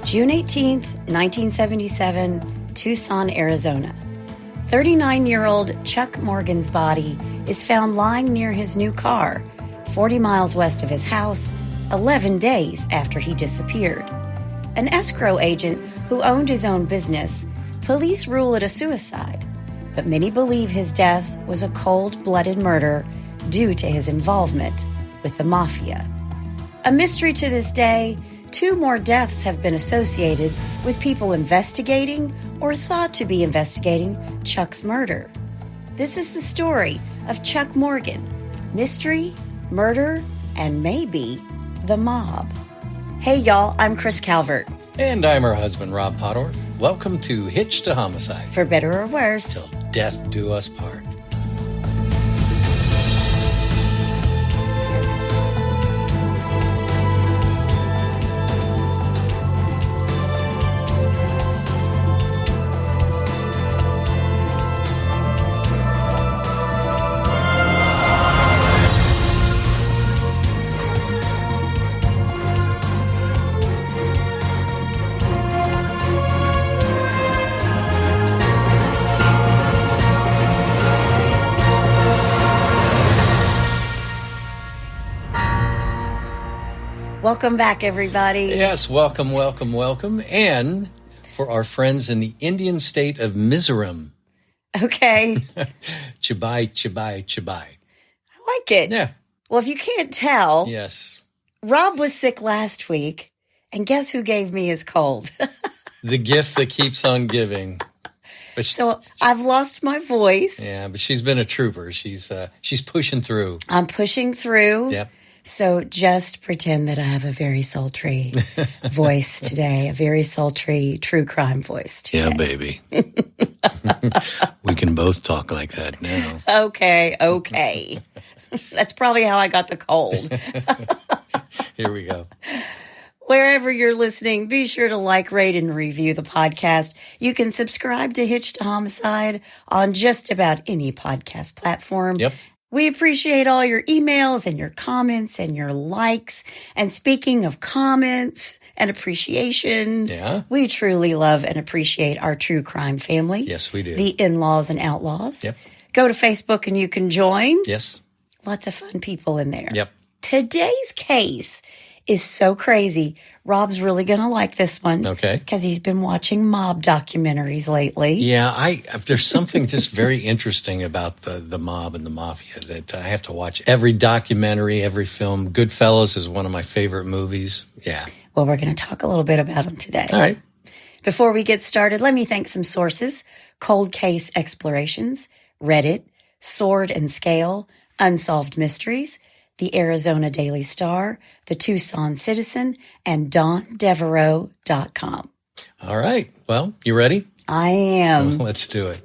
June 18th, 1977, Tucson, Arizona. 39-year-old Chuck Morgan's body is found lying near his new car, 40 miles west of his house, 11 days after he disappeared. An escrow agent who owned his own business, police rule it a suicide, but many believe his death was a cold-blooded murder due to his involvement with the mafia. A mystery to this day, 2 more deaths have been associated with people investigating or thought to be investigating Chuck's murder. This is the story of Chuck Morgan, mystery, murder, and maybe the mob. Hey y'all, I'm Chris Calvert. And I'm her husband, Rob Potter. Welcome to Hitched to Homicide. For better or worse. Till death do us part. Welcome back, everybody. Yes, welcome. And for our friends in the Indian state of Mizoram. Okay. Chibai. I like it. Yeah. Well, if you can't tell, Yes. Rob was sick last week, and guess who gave me his cold? The gift that keeps on giving. But So I've lost my voice. yeah, but she's been a trooper. She's pushing through. I'm pushing through. Yep. So just pretend that I have a very sultry voice today, a very sultry true crime voice today. Yeah, baby. We can both talk like that now. Okay. That's probably how I got the cold. Here we go. Wherever you're listening, be sure to like, rate, and review the podcast. You can subscribe to Hitched to Homicide on just about any podcast platform. Yep. We appreciate all your emails and your comments and your likes. And speaking of comments and appreciation, Yeah. we truly love and appreciate our true crime family. Yes, we do. The In-Laws and Outlaws. Yep. Go to Facebook and you can join. Yes. Lots of fun people in there. Yep. Today's case is so crazy. Rob's really going to like this one. Okay. Because he's been watching mob documentaries lately. Yeah, there's something just very interesting about the mob and the mafia that I have to watch every documentary, every film. Goodfellas is one of my favorite movies. Yeah. Well, we're going to talk a little bit about them today. All right. Before we get started, let me thank some sources: Cold Case Explorations, Reddit, Sword and Scale, Unsolved Mysteries, the Arizona Daily Star, the Tucson Citizen, and DonDevereaux.com. All right. Well, you ready? I am. Let's do it.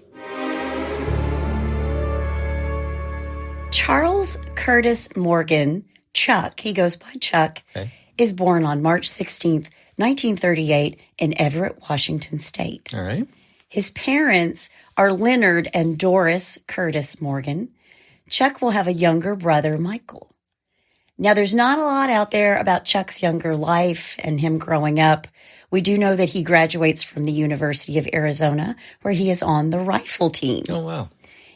Charles Curtis Morgan, Chuck, he goes by Chuck, Okay. is born on March 16th, 1938 in Everett, Washington State. All right. His parents are Leonard and Doris Curtis Morgan. Chuck will have a younger brother, Michael. Now, there's not a lot out there about Chuck's younger life and him growing up. We do know that he graduates from the University of Arizona, where he is on the rifle team. Oh, wow.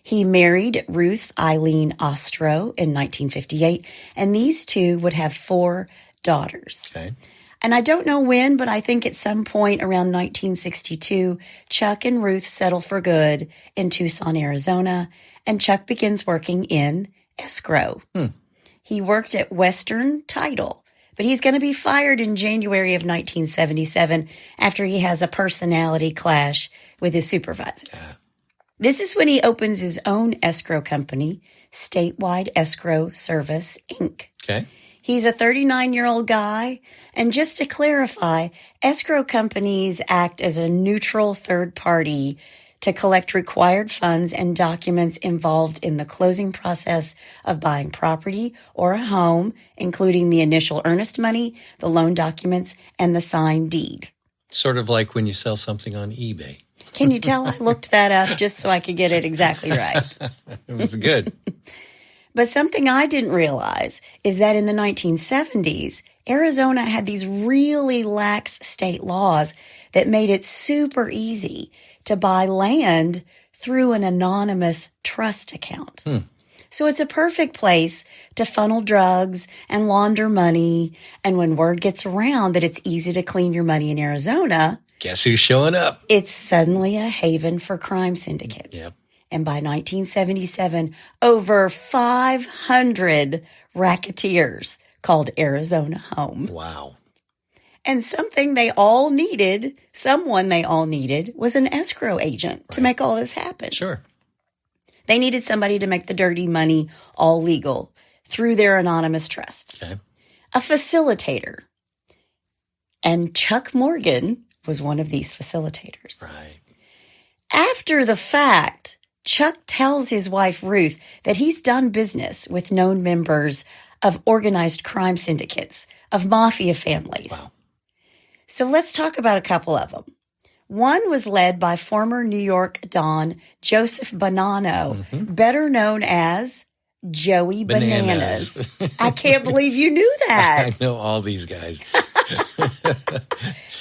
He married Ruth Eileen Ostro in 1958, and these two would have 4 daughters. Okay. And I don't know when, but I think at some point around 1962, Chuck and Ruth settle for good in Tucson, Arizona, and Chuck begins working in escrow. He worked at Western Title, but he's going to be fired in January of 1977 after he has a personality clash with his supervisor. This is when he opens his own escrow company, Statewide Escrow Service, Inc. Okay. He's a 39-year-old guy, and just to clarify, escrow companies act as a neutral third party to collect required funds and documents involved in the closing process of buying property or a home, including the initial earnest money, the loan documents, and the signed deed. Sort of like when you sell something on eBay. Can you tell I looked that up just so I could get it exactly right? It was good. But something I didn't realize is that in the 1970s, Arizona had these really lax state laws that made it super easy to buy land through an anonymous trust account. So it's a perfect place to funnel drugs and launder money. And when word gets around that it's easy to clean your money in Arizona, guess who's showing up? It's suddenly a haven for crime syndicates. Yep. And by 1977, over 500 racketeers called Arizona home. Wow. And someone they all needed, was an escrow agent to make all this happen. Sure. They needed somebody to make the dirty money all legal through their anonymous trust. Okay. A facilitator. And Chuck Morgan was one of these facilitators. Right. After the fact, Chuck tells his wife, Ruth, that he's done business with known members of organized crime syndicates, of mafia families. Wow. So let's talk about a couple of them. One was led by former New York Don Joseph Bonanno, better known as Joey Bananas. I can't believe you knew that. I know all these guys.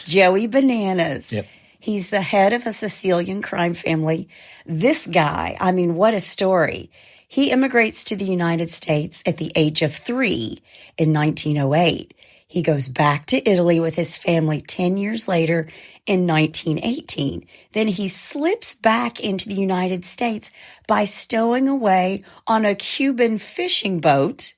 Joey Bananas. Yep. He's the head of a Sicilian crime family. This guy, I mean, what a story. He immigrates to the United States at the age of 3 in 1908. He goes back to Italy with his family 10 years later in 1918. Then he slips back into the United States by stowing away on a Cuban fishing boat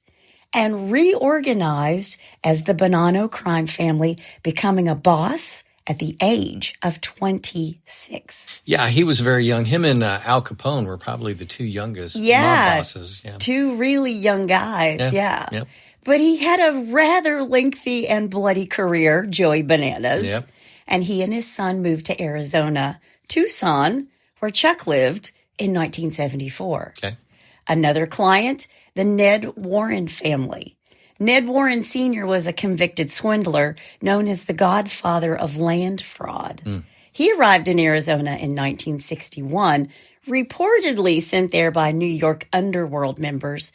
and reorganized as the Bonanno crime family, becoming a boss at the age of 26. Yeah, he was very young. Him and Al Capone were probably the two youngest mob bosses. Yeah. Two really young guys, yeah. Yep. But he had a rather lengthy and bloody career, Joey Bananas. Yep. And he and his son moved to Arizona, Tucson, where Chuck lived in 1974. Okay. Another client, the Ned Warren family. Ned Warren Sr. was a convicted swindler known as the godfather of land fraud. He arrived in Arizona in 1961, reportedly sent there by New York underworld members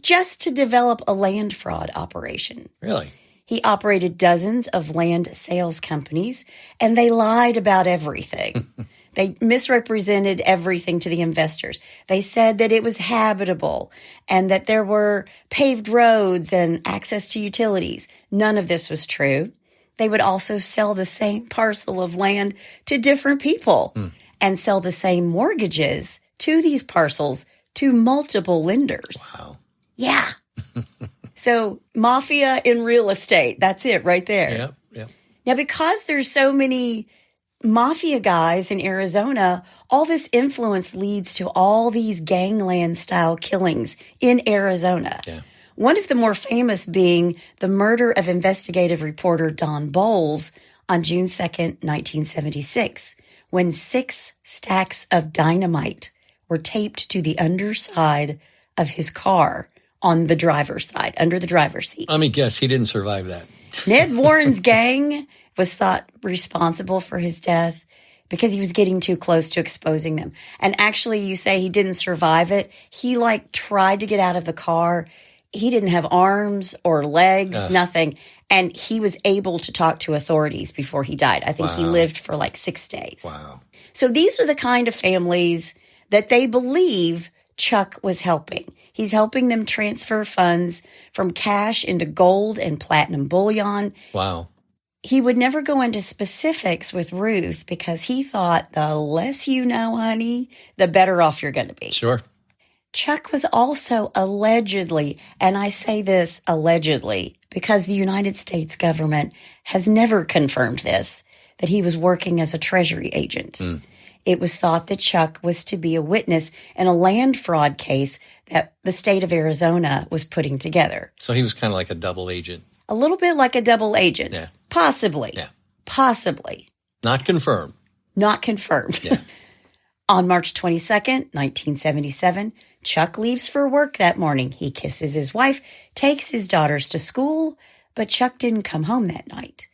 just to develop a land fraud operation. Really? He operated dozens of land sales companies, and they lied about everything. They misrepresented everything to the investors. They said that it was habitable and that there were paved roads and access to utilities. None of this was true. They would also sell the same parcel of land to different people and sell the same mortgages to these parcels to multiple lenders. Wow. Yeah. So mafia in real estate, that's it right there. Yep, yep. Now, because there's so many mafia guys in Arizona, all this influence leads to all these gangland style killings in Arizona. Yeah. One of the more famous being the murder of investigative reporter Don Bowles on June 2nd, 1976, when 6 stacks of dynamite were taped to the underside of his car on the driver's side, under the driver's seat. Let me guess, he didn't survive that. Ned Warren's gang was thought responsible for his death because he was getting too close to exposing them. And actually, you say he didn't survive it. He tried to get out of the car. He didn't have arms or legs, nothing. And he was able to talk to authorities before he died. I think he lived for 6 days. Wow. So these are the kind of families that they believe Chuck was helping. He's helping them transfer funds from cash into gold and platinum bullion. Wow. He would never go into specifics with Ruth because he thought the less you know, honey, the better off you're going to be. Sure. Chuck was also allegedly, and I say this allegedly because the United States government has never confirmed this, that he was working as a Treasury agent. It was thought that Chuck was to be a witness in a land fraud case that the state of Arizona was putting together. So he was kind of like a double agent. A little bit like a double agent. Yeah. Possibly. Yeah. Possibly. Not confirmed. Not confirmed. Yeah. On March 22nd, 1977, Chuck leaves for work that morning. He kisses his wife, takes his daughters to school, but Chuck didn't come home that night.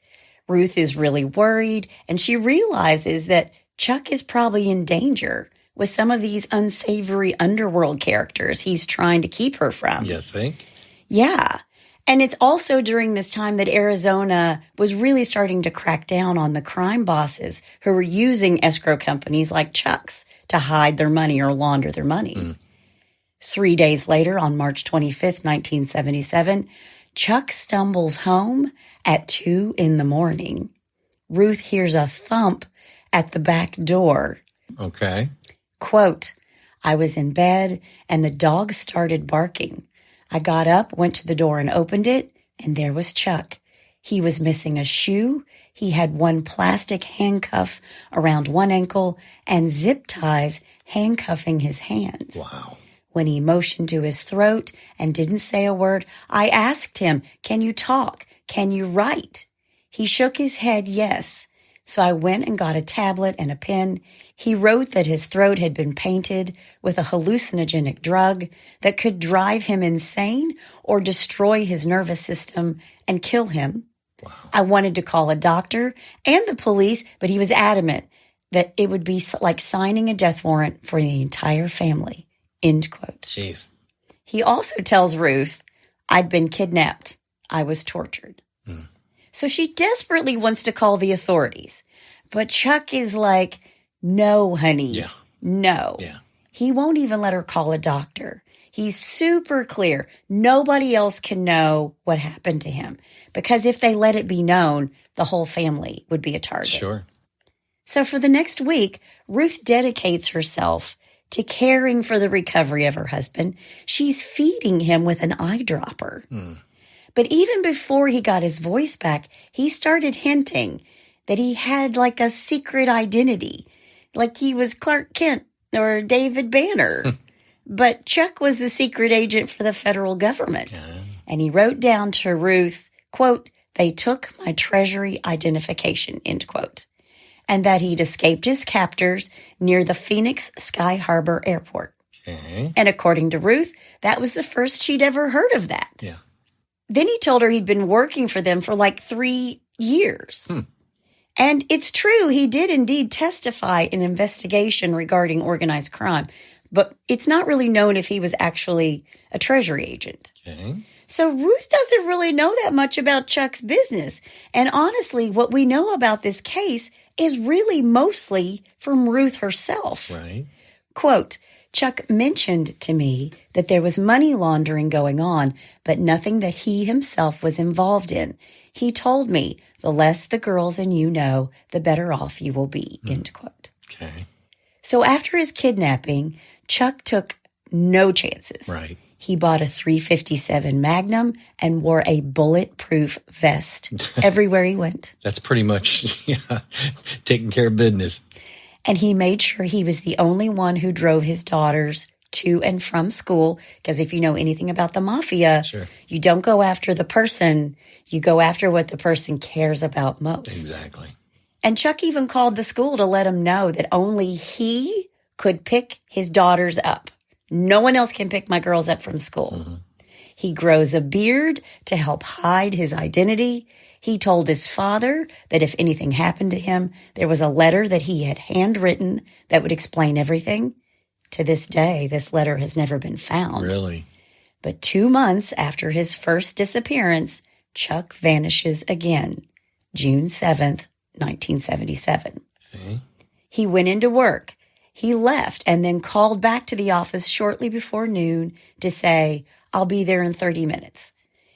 Ruth is really worried, and she realizes that Chuck is probably in danger with some of these unsavory underworld characters he's trying to keep her from. You think? Yeah. And it's also during this time that Arizona was really starting to crack down on the crime bosses who were using escrow companies like Chuck's to hide their money or launder their money. 3 days later, on March 25th, 1977, Chuck stumbles home at 2 a.m. Ruth hears a thump at the back door. Okay. Quote, I was in bed and the dog started barking. I got up, went to the door and opened it, and there was Chuck. He was missing a shoe. He had one plastic handcuff around one ankle and zip ties handcuffing his hands. Wow. When he motioned to his throat and didn't say a word, I asked him, can you talk? Can you write? He shook his head, yes. So I went and got a tablet and a pen. He wrote that his throat had been painted with a hallucinogenic drug that could drive him insane or destroy his nervous system and kill him. Wow. I wanted to call a doctor and the police, but he was adamant that it would be like signing a death warrant for the entire family. End quote. Jeez. He also tells Ruth, I'd been kidnapped. I was tortured. So she desperately wants to call the authorities. But Chuck is like, no, honey. Yeah. No. Yeah. He won't even let her call a doctor. He's super clear. Nobody else can know what happened to him. Because if they let it be known, the whole family would be a target. Sure. So for the next week, Ruth dedicates herself to caring for the recovery of her husband. She's feeding him with an eyedropper. But even before he got his voice back, he started hinting that he had like a secret identity, like he was Clark Kent or David Banner. But Chuck was the secret agent for the federal government. And he wrote down to Ruth, quote, they took my treasury identification, end quote, and that he'd escaped his captors near the Phoenix Sky Harbor Airport. Okay. And according to Ruth, that was the first she'd ever heard of that. Yeah. Then he told her he'd been working for them for like 3 years. And it's true, he did indeed testify in an investigation regarding organized crime, but it's not really known if he was actually a treasury agent. Okay. So Ruth doesn't really know that much about Chuck's business. And honestly, what we know about this case is really mostly from Ruth herself. Right. Quote, Chuck mentioned to me that there was money laundering going on, but nothing that he himself was involved in. He told me, the less the girls and you know, the better off you will be, end quote. Okay. So after his kidnapping, Chuck took no chances. Right. He bought a .357 Magnum and wore a bulletproof vest everywhere he went. That's pretty much taking care of business. And he made sure he was the only one who drove his daughters to and from school. Because if you know anything about the mafia, Sure. You don't go after the person. You go after what the person cares about most. Exactly. And Chuck even called the school to let him know that only he could pick his daughters up. No one else can pick my girls up from school. He grows a beard to help hide his identity. He told his father that if anything happened to him, there was a letter that he had handwritten that would explain everything. To this day, this letter has never been found. Really? But 2 months after his first disappearance, Chuck vanishes again, June 7th, 1977. Okay. He went into work. He left and then called back to the office shortly before noon to say, I'll be there in 30 minutes.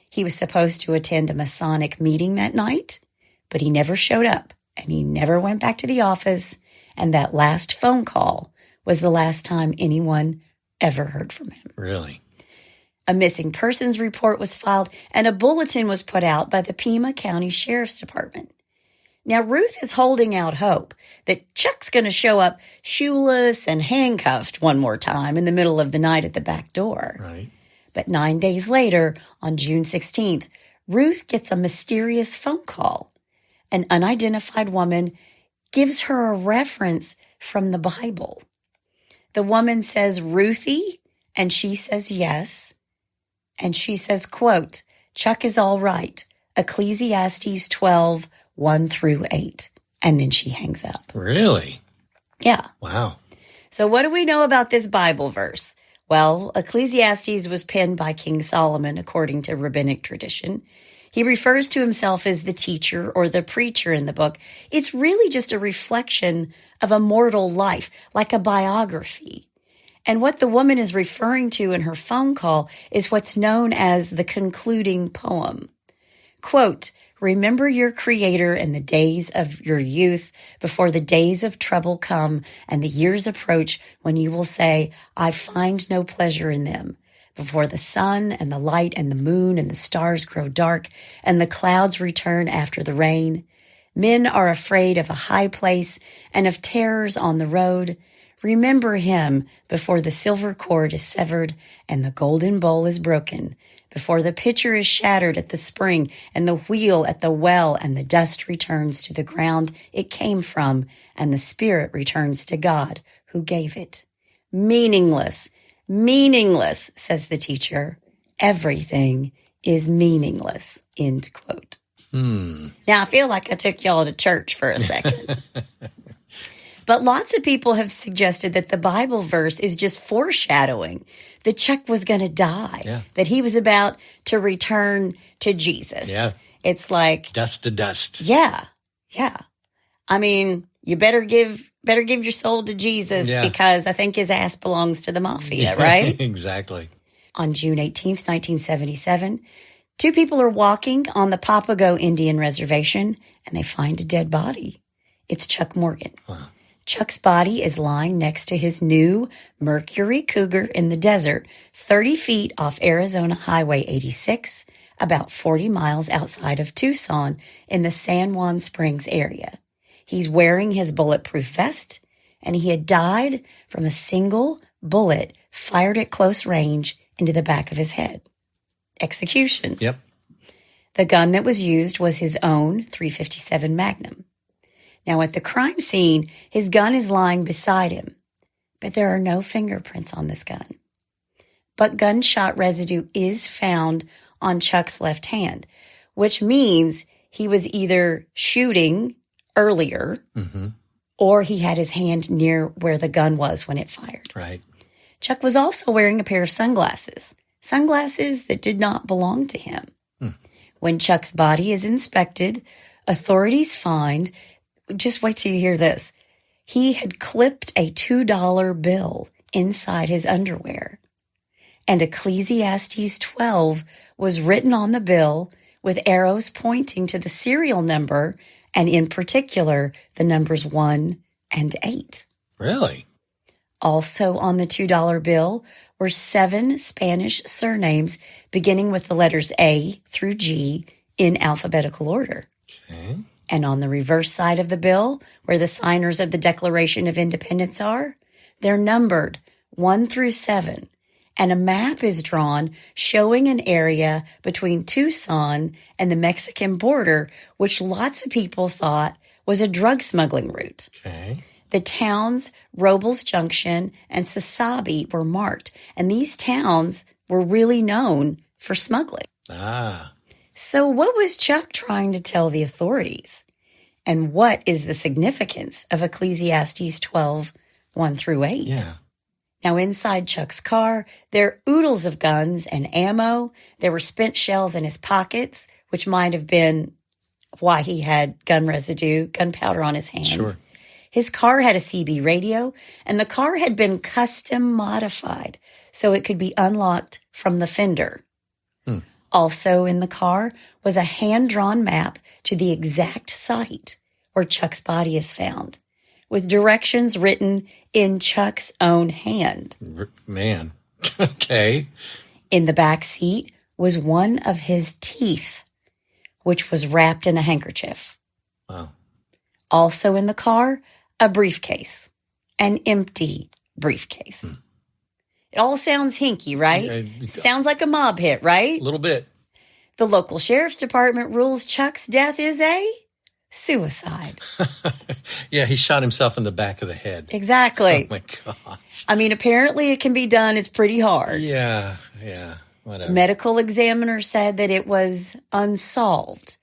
He was supposed to attend a Masonic meeting that night, but he never showed up and he never went back to the office. And that last phone call was the last time anyone ever heard from him. Really? A missing persons report was filed and a bulletin was put out by the Pima County Sheriff's Department. Now, Ruth is holding out hope that Chuck's going to show up shoeless and handcuffed one more time in the middle of the night at the back door. Right. But 9 days later, on June 16th, Ruth gets a mysterious phone call. An unidentified woman gives her a reference from the Bible. The woman says, Ruthie, and she says yes. And she says, quote, Chuck is all right. Ecclesiastes 12, 1-8. And then she hangs up. Really? Yeah. Wow. So what do we know about this Bible verse? Well, Ecclesiastes was penned by King Solomon, according to rabbinic tradition. He refers to himself as the teacher or the preacher in the book. It's really just a reflection of a mortal life, like a biography. And what the woman is referring to in her phone call is what's known as the concluding poem. Quote, "Remember your Creator in the days of your youth, before the days of trouble come and the years approach when you will say, I find no pleasure in them. Before the sun and the light and the moon and the stars grow dark and the clouds return after the rain. Men are afraid of a high place and of terrors on the road. Remember him before the silver cord is severed and the golden bowl is broken, before the pitcher is shattered at the spring and the wheel at the well, and the dust returns to the ground it came from, and the spirit returns to God who gave it." Meaningless, meaningless, says the teacher. Everything is meaningless, end quote. Now, I feel like I took y'all to church for a second. But lots of people have suggested that the Bible verse is just foreshadowing that Chuck was going to die, that he was about to return to Jesus. Yeah. It's like Dust to dust. Yeah. I mean, you better give your soul to Jesus because I think his ass belongs to the mafia, right? Exactly. On June 18th, 1977, two people are walking on the Papago Indian Reservation and they find a dead body. It's Chuck Morgan. Wow. Chuck's body is lying next to his new Mercury Cougar in the desert, 30 feet off Arizona Highway 86, about 40 miles outside of Tucson in the San Juan Springs area. He's wearing his bulletproof vest, and he had died from a single bullet fired at close range into the back of his head. Execution. Yep. The gun that was used was his own .357 Magnum. Now, at the crime scene, his gun is lying beside him, but there are no fingerprints on this gun. But gunshot residue is found on Chuck's left hand, which means he was either shooting earlier or he had his hand near where the gun was when it fired. Right. Chuck was also wearing a pair of sunglasses that did not belong to him. When Chuck's body is inspected, authorities find, just wait till you hear this, he had clipped a $2 bill inside his underwear. And Ecclesiastes 12 was written on the bill with arrows pointing to the serial number, and in particular, the numbers 1 and 8. Really? Also on the $2 bill were 7 Spanish surnames beginning with the letters A through G in alphabetical order. Okay. And on the reverse side of the bill, where the signers of the Declaration of Independence are, they're numbered 1 through 7. And a map is drawn showing an area between Tucson and the Mexican border, which lots of people thought was a drug smuggling route. Okay. The towns Robles Junction and Sasabe were marked, and these towns were really known for smuggling. So what was Chuck trying to tell the authorities? And what is the significance of Ecclesiastes 12, 1 through 8? Yeah. Now, inside Chuck's car, there are oodles of guns and ammo. There were spent shells in his pockets, which might have been why he had gun residue, gunpowder on his hands. Sure. His car had a CB radio, and the car had been custom modified so it could be unlocked from the fender. Also in the car was a hand-drawn map to the exact site where Chuck's body is found, with directions written in Chuck's own hand. Man. Okay. In the back seat was one of his teeth, which was wrapped in a handkerchief. Wow. Also in the car, a briefcase, an empty briefcase. It all sounds hinky, right? Sounds like a mob hit, right? A little bit. The local sheriff's department rules Chuck's death is a suicide. Yeah, he shot himself in the back of the head. Exactly. Oh, my God. I mean, apparently it can be done. It's pretty hard. Yeah, whatever. Medical examiner said that it was unsolved.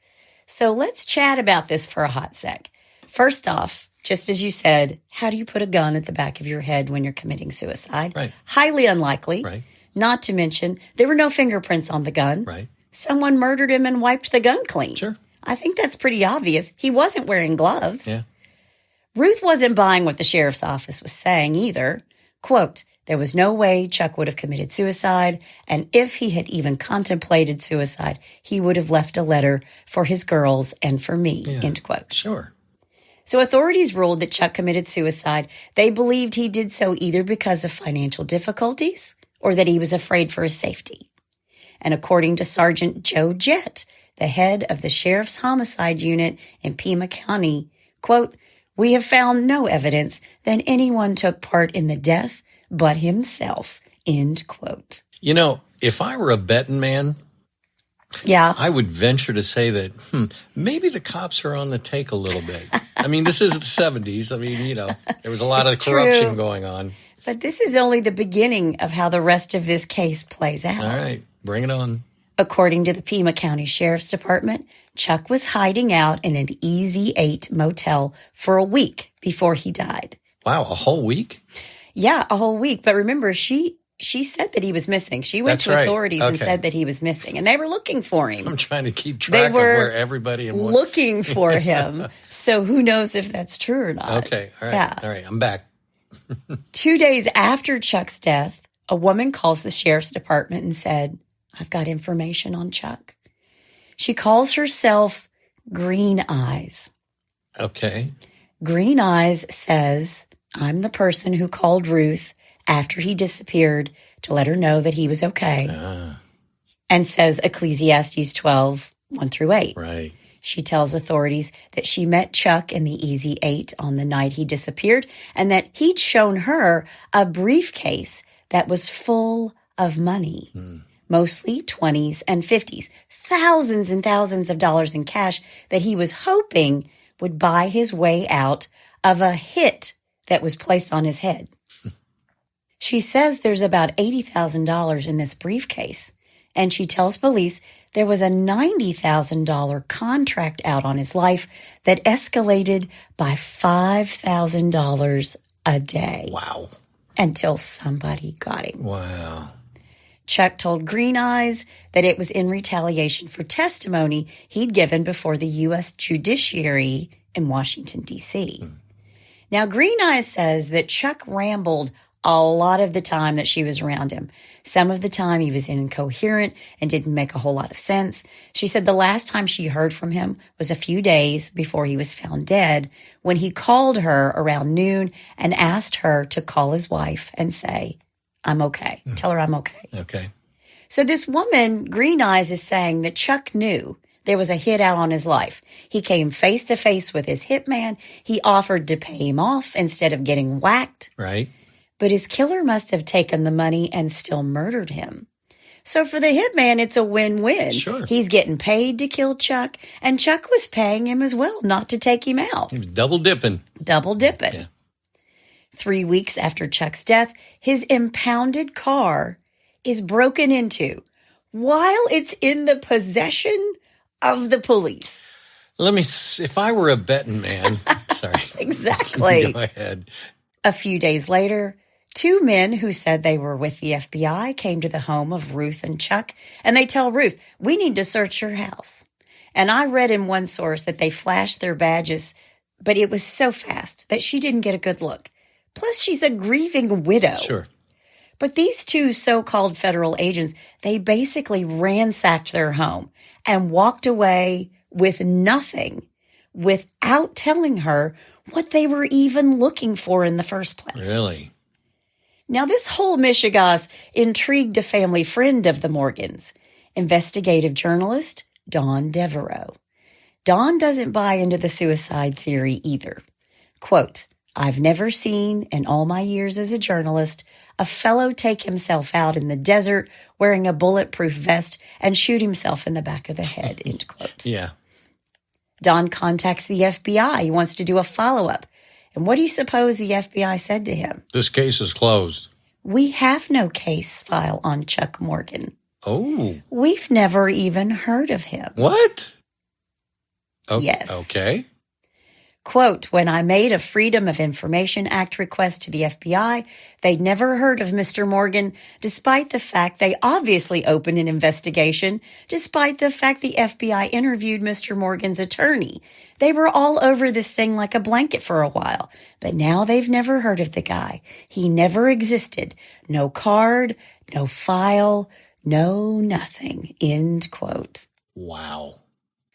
So let's chat about this for a hot sec. First off, Just as you said, how do you put a gun at the back of your head when you're committing suicide? Right. Highly unlikely. Right. Not to mention, there were no fingerprints on the gun. Right. Someone murdered him and wiped the gun clean. Sure. I think that's pretty obvious. He wasn't wearing gloves. Yeah. Ruth wasn't buying what the sheriff's office was saying either. Quote, there was no way Chuck would have committed suicide, and if he had even contemplated suicide, he would have left a letter for his girls and for me, end quote. Sure. So authorities ruled that Chuck committed suicide. They believed he did so either because of financial difficulties or that he was afraid for his safety. And according to Sergeant Joe Jett, the head of the sheriff's homicide unit in Pima County, quote, we have found no evidence that anyone took part in the death but himself, end quote. You know, if I were a betting man, I would venture to say that maybe the cops are on the take a little bit. I mean, this is the 70s. I mean, you know, there was a lot of corruption going on. But this is only the beginning of how the rest of this case plays out. All right, bring it on. According to the Pima County Sheriff's Department, Chuck was hiding out in an Easy 8 motel for a week before he died. Wow, a whole week? Yeah, a whole week. But remember, she said that he was missing. She went to authorities and said that he was missing, and they were looking for him. I'm trying to keep track of where everybody and what. Looking for him. So who knows if that's true or not. Okay, all right. Yeah. All right, I'm back. 2 days after Chuck's death, a woman calls the sheriff's department and said, I've got information on Chuck. She calls herself Green Eyes. Okay. Green Eyes says, I'm the person who called Ruth after he disappeared to let her know that he was okay. And says Ecclesiastes 12, 1-8. Right. She tells authorities that she met Chuck in the Easy 8 on the night he disappeared and that he'd shown her a briefcase that was full of money, mostly 20s and 50s, thousands and thousands of dollars in cash that he was hoping would buy his way out of a hit that was placed on his head. She says there's about $80,000 in this briefcase, and she tells police there was a $90,000 contract out on his life that escalated by $5,000 a day. Wow. Until somebody got him. Wow. Chuck told Green Eyes that it was in retaliation for testimony he'd given before the U.S. judiciary in Washington, D.C. Now, Green Eyes says that Chuck rambled a lot of the time that she was around him. Some of the time he was incoherent and didn't make a whole lot of sense. She said the last time she heard from him was a few days before he was found dead, when he called her around noon and asked her to call his wife and say, I'm okay. Tell her I'm okay. Okay. So this woman, Green Eyes, is saying that Chuck knew there was a hit out on his life. He came face to face with his hitman. He offered to pay him off instead of getting whacked. Right. But his killer must have taken the money and still murdered him. So for the hitman, it's a win-win. Sure. He's getting paid to kill Chuck, and Chuck was paying him as well not to take him out. He was double dipping. Double dipping. Yeah. 3 weeks after Chuck's death, his impounded car is broken into while it's in the possession of the police. If I were a betting man, sorry. Exactly. Go ahead. A few days later, 2 men who said they were with the FBI came to the home of Ruth and Chuck, and they tell Ruth, we need to search your house. And I read in one source that they flashed their badges, but it was so fast that she didn't get a good look. Plus, she's a grieving widow. Sure. But these 2 so-called federal agents, they basically ransacked their home and walked away with nothing without telling her what they were even looking for in the first place. Really? Now, this whole mishigas intrigued a family friend of the Morgans, investigative journalist Dawn Devereaux. Dawn doesn't buy into the suicide theory either. Quote, I've never seen, in all my years as a journalist, a fellow take himself out in the desert wearing a bulletproof vest and shoot himself in the back of the head, end quote. Yeah. Don contacts the FBI. He wants to do a follow-up. And what do you suppose the FBI said to him? This case is closed. We have no case file on Chuck Morgan. Oh. We've never even heard of him. What? Yes. Okay. Quote, when I made a Freedom of Information Act request to the FBI, they'd never heard of Mr. Morgan, despite the fact they obviously opened an investigation, despite the fact the FBI interviewed Mr. Morgan's attorney. They were all over this thing like a blanket for a while, but now they've never heard of the guy. He never existed. No card, no file, no nothing. End quote. Wow.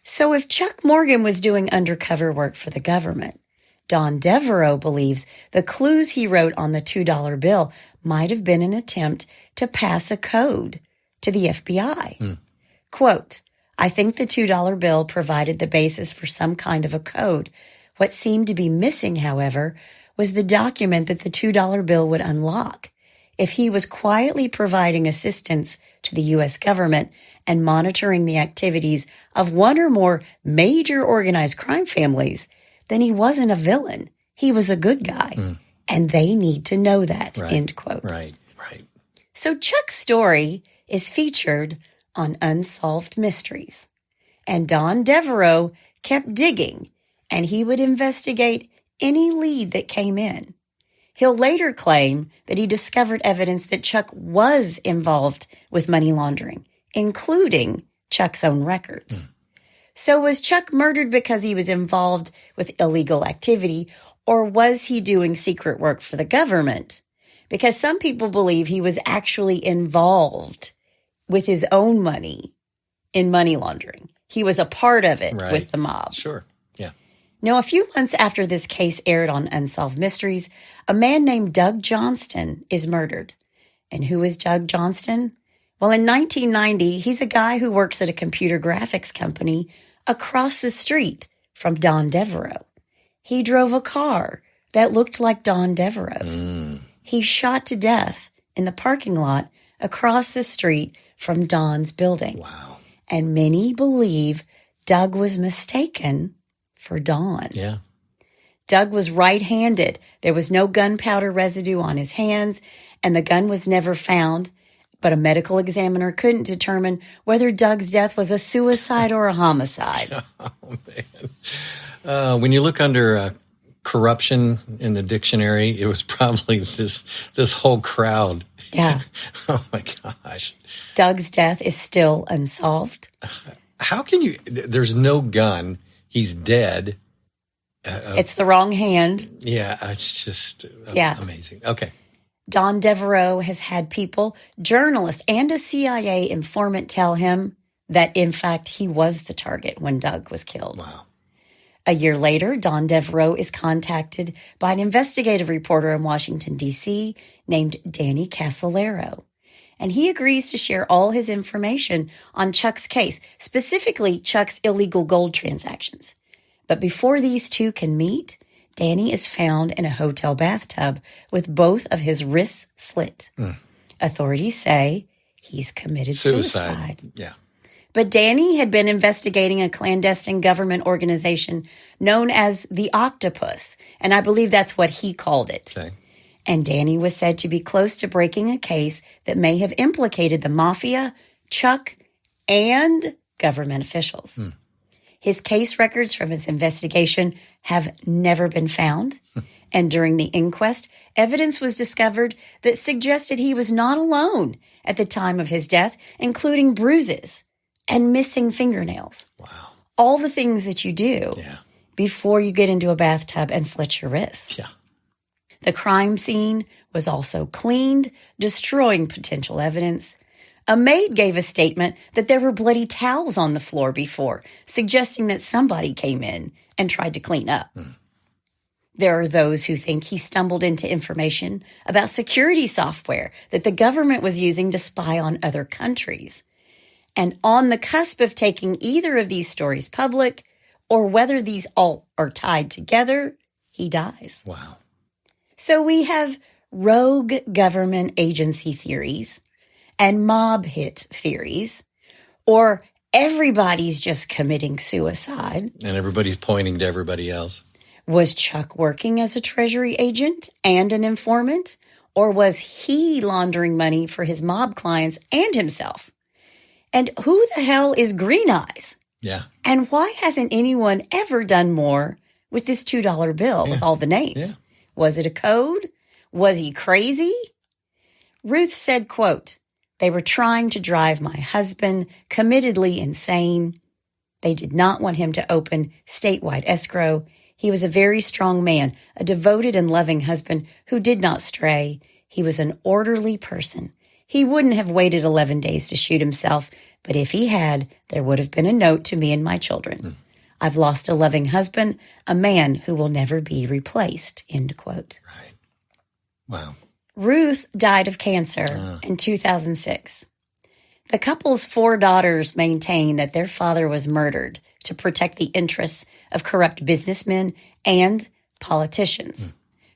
So if Chuck Morgan was doing undercover work for the government, Don Devereaux believes the clues he wrote on the $2 bill might have been an attempt to pass a code to the FBI. Quote, I think the $2 bill provided the basis for some kind of a code. What seemed to be missing, however, was the document that the $2 bill would unlock. If he was quietly providing assistance to the U.S. government and monitoring the activities of one or more major organized crime families, then he wasn't a villain. He was a good guy. And they need to know that, Right. End quote. Right. So Chuck's story is featured on Unsolved Mysteries. And Don Devereaux kept digging, and he would investigate any lead that came in. He'll later claim that he discovered evidence that Chuck was involved with money laundering, including Chuck's own records. So was Chuck murdered because he was involved with illegal activity, or was he doing secret work for the government? Because some people believe he was actually involved with his own money in money laundering. He was a part of it with the mob. Sure. Yeah. Now, a few months after this case aired on Unsolved Mysteries, a man named Doug Johnston is murdered. And who is Doug Johnston? Well, in 1990, he's a guy who works at a computer graphics company across the street from Don Devereaux. He drove a car that looked like Don Devereaux's. He shot to death in the parking lot across the street from Don's building. Wow. And many believe Doug was mistaken for Don. Yeah. Doug was right-handed. There was no gunpowder residue on his hands, and the gun was never found. But a medical examiner couldn't determine whether Doug's death was a suicide or a homicide. Oh, man. When you look under corruption in the dictionary, it was probably this whole crowd. Yeah. Oh, my gosh. Doug's death is still unsolved. How can you? There's no gun. He's dead. It's the wrong hand. Yeah, it's just amazing. Okay. Don Devereaux has had people, journalists, and a CIA informant tell him that, in fact, he was the target when Doug was killed. Wow. A year later, Don Devereaux is contacted by an investigative reporter in Washington, D.C. named Danny Casolaro. And he agrees to share all his information on Chuck's case, specifically Chuck's illegal gold transactions. But before these two can meet, Danny is found in a hotel bathtub with both of his wrists slit. Authorities say he's committed suicide. Yeah. But Danny had been investigating a clandestine government organization known as the Octopus, and I believe that's what he called it. Okay. And Danny was said to be close to breaking a case that may have implicated the mafia, Chuck, and government officials. His case records from his investigation have never been found. And during the inquest, evidence was discovered that suggested he was not alone at the time of his death, including bruises and missing fingernails. Wow. All the things that you do before you get into a bathtub and slit your wrists. Yeah. The crime scene was also cleaned, destroying potential evidence. A maid gave a statement that there were bloody towels on the floor before, suggesting that somebody came in and tried to clean up. There are those who think he stumbled into information about security software that the government was using to spy on other countries. And on the cusp of taking either of these stories public, or whether these all are tied together, he dies. Wow. So we have rogue government agency theories and mob hit theories, or everybody's just committing suicide. And everybody's pointing to everybody else. Was Chuck working as a Treasury agent and an informant, or was he laundering money for his mob clients and himself? And who the hell is Green Eyes? Yeah. And why hasn't anyone ever done more with this $2 bill with all the names? Yeah. Was it a code? Was he crazy? Ruth said, quote, "They were trying to drive my husband committedly insane. They did not want him to open statewide escrow. He was a very strong man, a devoted and loving husband who did not stray. He was an orderly person. He wouldn't have waited 11 days to shoot himself, but if he had, there would have been a note to me and my children. I've lost a loving husband, a man who will never be replaced," end quote. Right. Wow. Ruth died of cancer in 2006. The couple's 4 daughters maintain that their father was murdered to protect the interests of corrupt businessmen and politicians.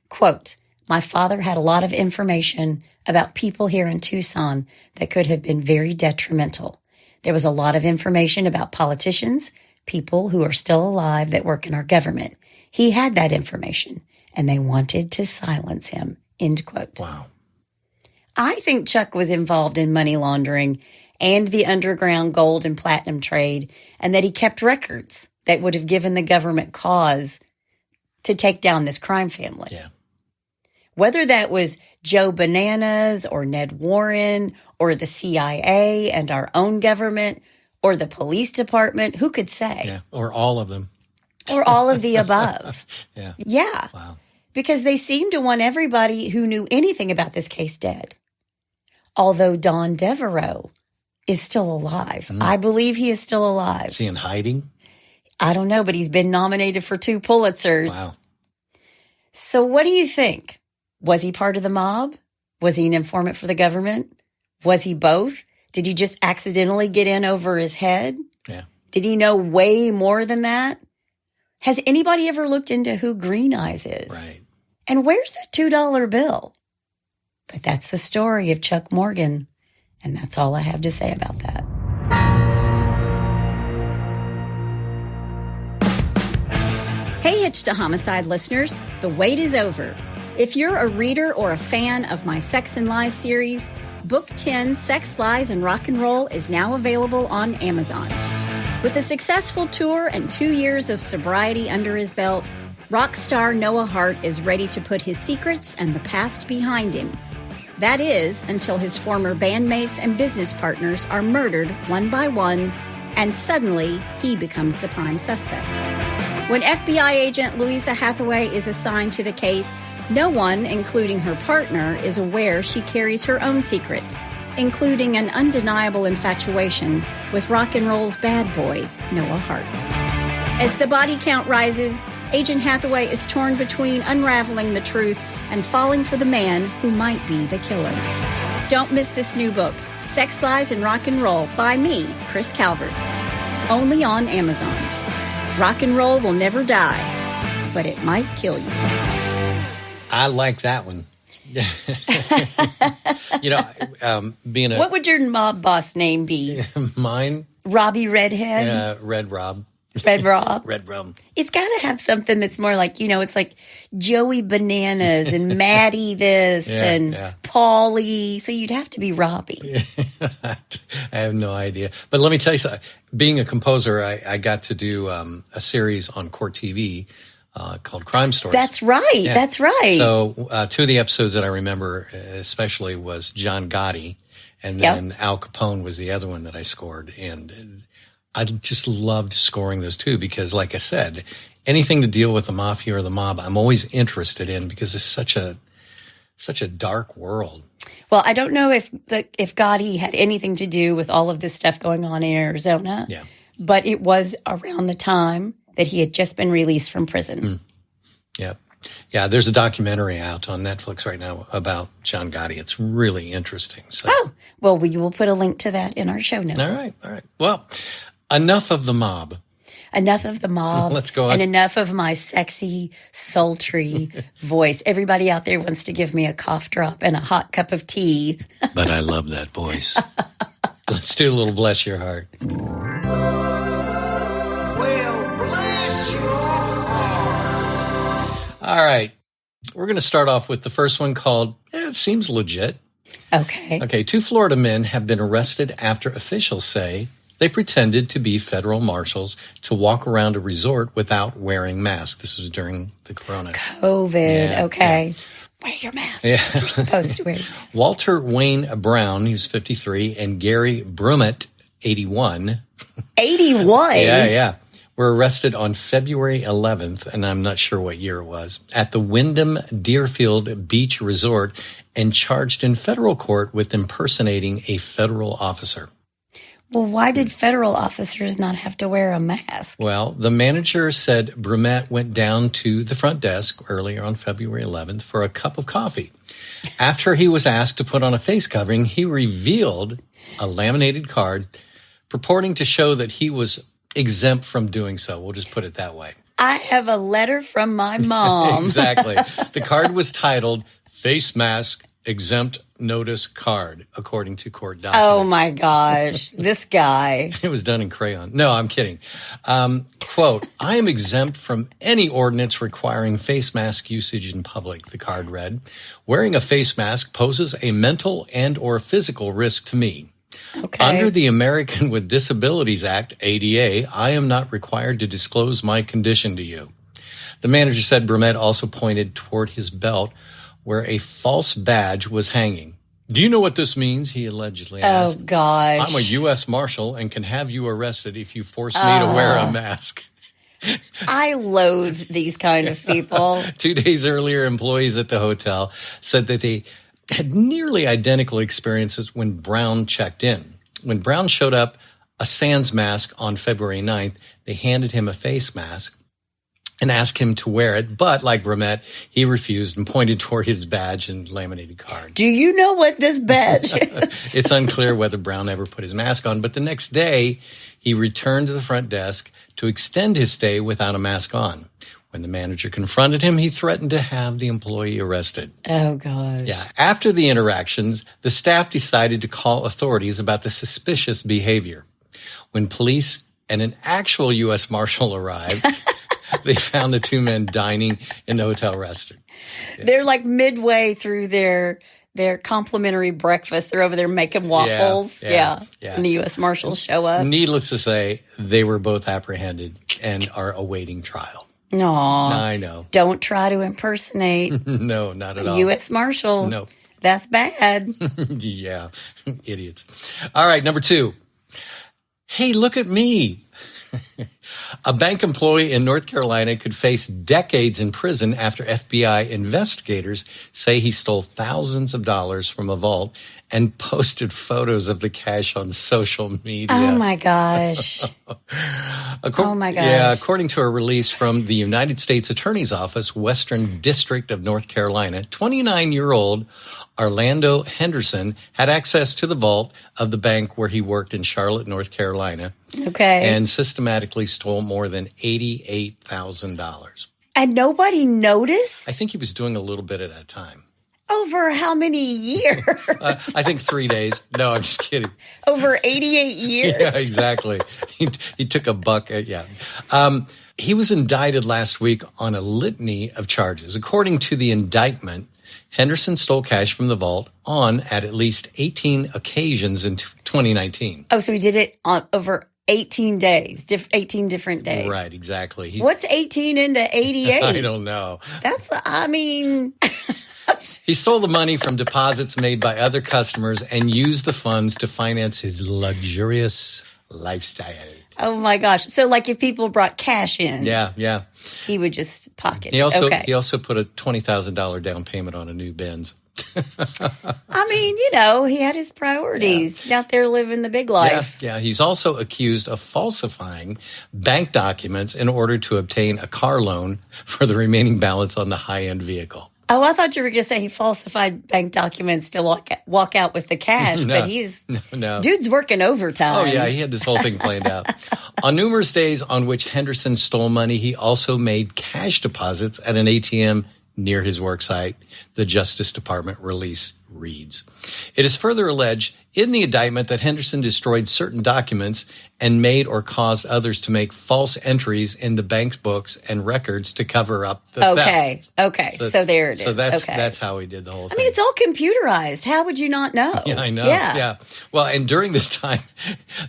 Quote, "My father had a lot of information about people here in Tucson that could have been very detrimental. There was a lot of information about politicians, people who are still alive that work in our government. He had that information, and they wanted to silence him," end quote. Wow. I think Chuck was involved in money laundering and the underground gold and platinum trade, and that he kept records that would have given the government cause to take down this crime family. Yeah. Whether that was Joe Bananas or Ned Warren or the CIA and our own government or the police department, who could say? Yeah. Or all of them. Or all of the above. Yeah. Yeah. Wow. Because they seem to want everybody who knew anything about this case dead. Although Don Devereaux is still alive. I believe he is still alive. Is he in hiding? I don't know, but he's been nominated for 2 Pulitzers. Wow. So what do you think? Was he part of the mob? Was he an informant for the government? Was he both? Did he just accidentally get in over his head? Yeah. Did he know way more than that? Has anybody ever looked into who Green Eyes is? Right. And where's that $2 bill? But that's the story of Chuck Morgan, and that's all I have to say about that. Hey, Hitch to Homicide listeners, the wait is over. If you're a reader or a fan of my Sex and Lies series, Book 10, Sex, Lies, and Rock and Roll is now available on Amazon. With a successful tour and 2 years of sobriety under his belt, rock star Noah Hart is ready to put his secrets and the past behind him. That is, until his former bandmates and business partners are murdered one by one, and suddenly he becomes the prime suspect. When FBI agent Louisa Hathaway is assigned to the case, no one, including her partner, is aware she carries her own secrets, including an undeniable infatuation with rock and roll's bad boy, Noah Hart. As the body count rises, Agent Hathaway is torn between unraveling the truth and falling for the man who might be the killer. Don't miss this new book, Sex, Lies, and Rock and Roll, by me, Chris Calvert. Only on Amazon. Rock and roll will never die, but it might kill you. I like that one. Being a... What would your mob boss name be? Mine? Robbie Redhead? Red Rob. Red Rob? Red Rob. It's got to have something that's more like, it's like Joey Bananas and Maddie this and Paulie. So you'd have to be Robbie. I have no idea. But let me tell you something. Being a composer, I got to do a series on Court TV called Crime Stories. That's right. Yeah. That's right. So 2 of the episodes that I remember especially was John Gotti, and then Al Capone was the other one that I scored. And I just loved scoring those 2 because, like I said, anything to deal with the mafia or the mob, I'm always interested in because it's such a dark world. Well, I don't know if Gotti had anything to do with all of this stuff going on in Arizona. Yeah. But it was around the time that he had just been released from prison. Yeah. Yeah, there's a documentary out on Netflix right now about John Gotti. It's really interesting. So. Oh, well, we will put a link to that in our show notes. All right. Well, enough of the mob. Enough of the mob. Let's go on. And enough of my sexy, sultry voice. Everybody out there wants to give me a cough drop and a hot cup of tea. But I love that voice. Let's do a little Bless Your Heart. All right. We're going to start off with the first one called, it seems legit. Okay. 2 Florida men have been arrested after officials say They pretended to be federal marshals to walk around a resort without wearing masks. This was during the corona. COVID, okay. Yeah. Wear your mask. Yeah. You're supposed to wear your mask. Walter Wayne Brown, he was 53, and Gary Brummett, 81. 81? Yeah. Were arrested on February 11th, and I'm not sure what year it was, at the Wyndham Deerfield Beach Resort and charged in federal court with impersonating a federal officer. Well, why did federal officers not have to wear a mask? Well, the manager said Brummett went down to the front desk earlier on February 11th for a cup of coffee. After he was asked to put on a face covering, he revealed a laminated card purporting to show that he was exempt from doing so. We'll just put it that way. I have a letter from my mom. Exactly. The card was titled Face Mask Exempt Notice Card, according to court documents. Oh, my gosh. This guy. It was done in crayon. No, I'm kidding. Quote, I am exempt from any ordinance requiring face mask usage in public, the card read. Wearing a face mask poses a mental and or physical risk to me. Okay. Under the American with Disabilities Act, ADA, I am not required to disclose my condition to you. The manager said Brummett also pointed toward his belt where a false badge was hanging. Do you know what this means? He allegedly asked. Oh, gosh. I'm a U.S. Marshal and can have you arrested if you force me to wear a mask. I loathe these kind of people. 2 days earlier, employees at the hotel said that they had nearly identical experiences when Brown checked in. When Brown showed up a sans mask on February 9th, they handed him a face mask and asked him to wear it. But like Brummett, he refused and pointed toward his badge and laminated card. Do you know what this badge is? It's unclear whether Brown ever put his mask on, but the next day he returned to the front desk to extend his stay without a mask on. When the manager confronted him, he threatened to have the employee arrested. Oh, gosh. Yeah. After the interactions, the staff decided to call authorities about the suspicious behavior. When police and an actual U.S. Marshal arrived, they found the two men dining in the hotel restaurant. Yeah. They're like midway through their complimentary breakfast. They're over there making waffles. Yeah. And the U.S. Marshals show up. Needless to say, they were both apprehended and are awaiting trial. No, I know. Don't try to impersonate. No, not at all. U.S. Marshal. No. That's bad. Yeah, idiots. All right, number 2. Hey, look at me. A bank employee in North Carolina could face decades in prison after FBI investigators say he stole thousands of dollars from a vault and posted photos of the cash on social media. Oh, my gosh. Oh, my gosh. Yeah, according to a release from the United States Attorney's Office, Western District of North Carolina, 29-year-old Orlando Henderson had access to the vault of the bank where he worked in Charlotte, North Carolina. Okay. And systematically stole more than $88,000. And nobody noticed? I think he was doing a little bit at a time. Over how many years? I think 3 days. No, I'm just kidding. Over 88 years? Yeah, exactly. He took a buck. He was indicted last week on a litany of charges. According to the indictment, Henderson stole cash from the vault at least 18 occasions in 2019. Oh, so he did it on over 18 days, 18 different days. Right, exactly. What's 18 into 88? I don't know. He stole the money from deposits made by other customers and used the funds to finance his luxurious lifestyle. Oh, my gosh. So, like, if people brought cash in. Yeah. He would just pocket. He also put a $20,000 down payment on a new Benz. I mean, he had his priorities. Yeah. He's out there living the big life. Yeah. He's also accused of falsifying bank documents in order to obtain a car loan for the remaining balance on the high-end vehicle. Oh, I thought you were going to say he falsified bank documents to walk out with the cash, but no. Dude's working overtime. Oh, yeah, he had this whole thing planned out. On numerous days on which Henderson stole money, he also made cash deposits at an ATM near his work site, the Justice Department release reads. It is further alleged in the indictment that Henderson destroyed certain documents and made or caused others to make false entries in the bank's books and records to cover up the theft. Okay. So there it is. So that's how he did the whole thing. I mean, it's all computerized. How would you not know? Yeah, I know. Yeah. Well, and during this time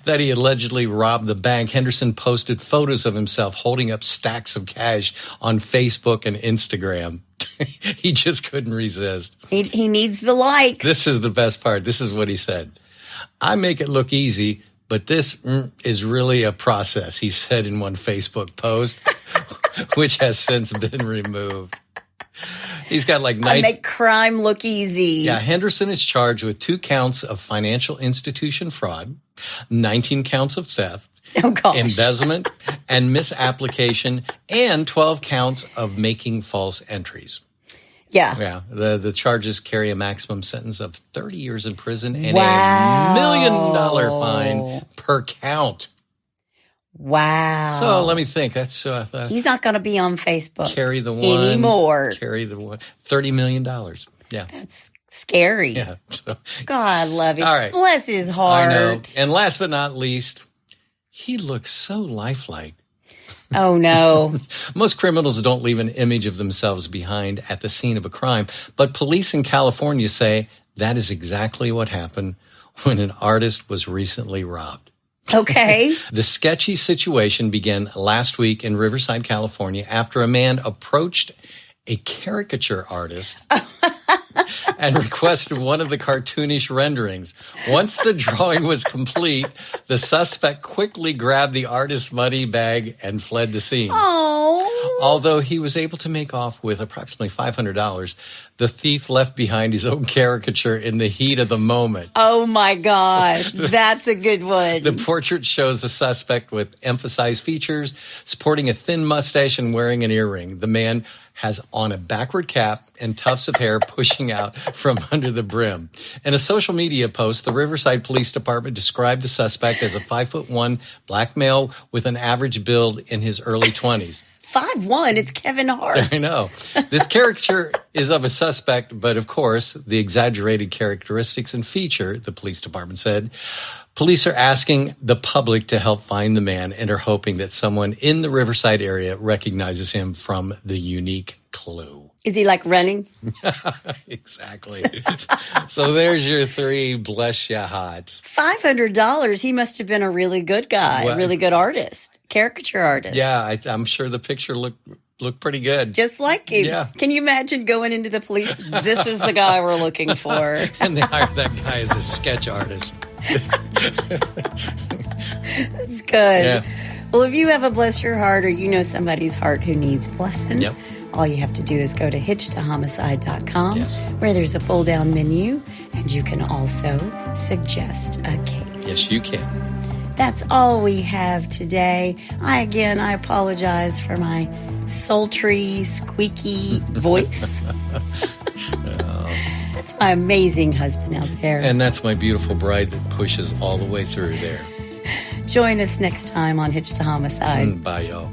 that he allegedly robbed the bank, Henderson posted photos of himself holding up stacks of cash on Facebook and Instagram. He just couldn't resist. He needs the likes. This is the best part. This is what he said. I make it look easy, but this is really a process, he said in one Facebook post, which has since been removed. He's got like I make crime look easy. Yeah, Henderson is charged with 2 counts of financial institution fraud, 19 counts of theft, embezzlement, and misapplication, and 12 counts of making false entries. Yeah. The charges carry a maximum sentence of 30 years in prison and $1 million fine per count. Wow. So let me think. That's he's not going to be on Facebook anymore. Carry the one. $30 million. Yeah. That's scary. Yeah. God love him. All right. Bless his heart. I know. And last but not least, he looks so lifelike. Oh, no. Most criminals don't leave an image of themselves behind at the scene of a crime, but police in California say that is exactly what happened when an artist was recently robbed. Okay. The sketchy situation began last week in Riverside, California, after a man approached a caricature artist and requested one of the cartoonish renderings. Once the drawing was complete, the suspect quickly grabbed the artist's money bag and fled the scene. Oh. Although he was able to make off with approximately $500, the thief left behind his own caricature in the heat of the moment. Oh, my gosh. That's a good one. The portrait shows the suspect with emphasized features, sporting a thin mustache and wearing an earring. The man has on a backward cap and tufts of hair pushing out from under the brim. In a social media post, the Riverside Police Department described the suspect as a 5'1" black male with an average build in his early 20s. 5'1", it's Kevin Hart. I know. This caricature is of a suspect, but of course, the exaggerated characteristics and feature, the police department said. Police are asking the public to help find the man and are hoping that someone in the Riverside area recognizes him from the unique clue. Is he like running? Exactly. So there's your 3 bless ya hearts. $500. He must have been a really good guy, a really good artist, caricature artist. Yeah, I'm sure the picture looked pretty good. Just like him. Yeah. Can you imagine going into the police? This is the guy we're looking for. And they hired that guy as a sketch artist. That's good. Yeah. Well, if you have a bless your heart or you know somebody's heart who needs blessing, all you have to do is go to hitchedtohomicide.com, where there's a pull-down menu, and you can also suggest a case. Yes, you can. That's all we have today. I apologize for my sultry, squeaky voice. That's my amazing husband out there. And that's my beautiful bride that pushes all the way through there. Join us next time on Hitched to Homicide. Bye, y'all.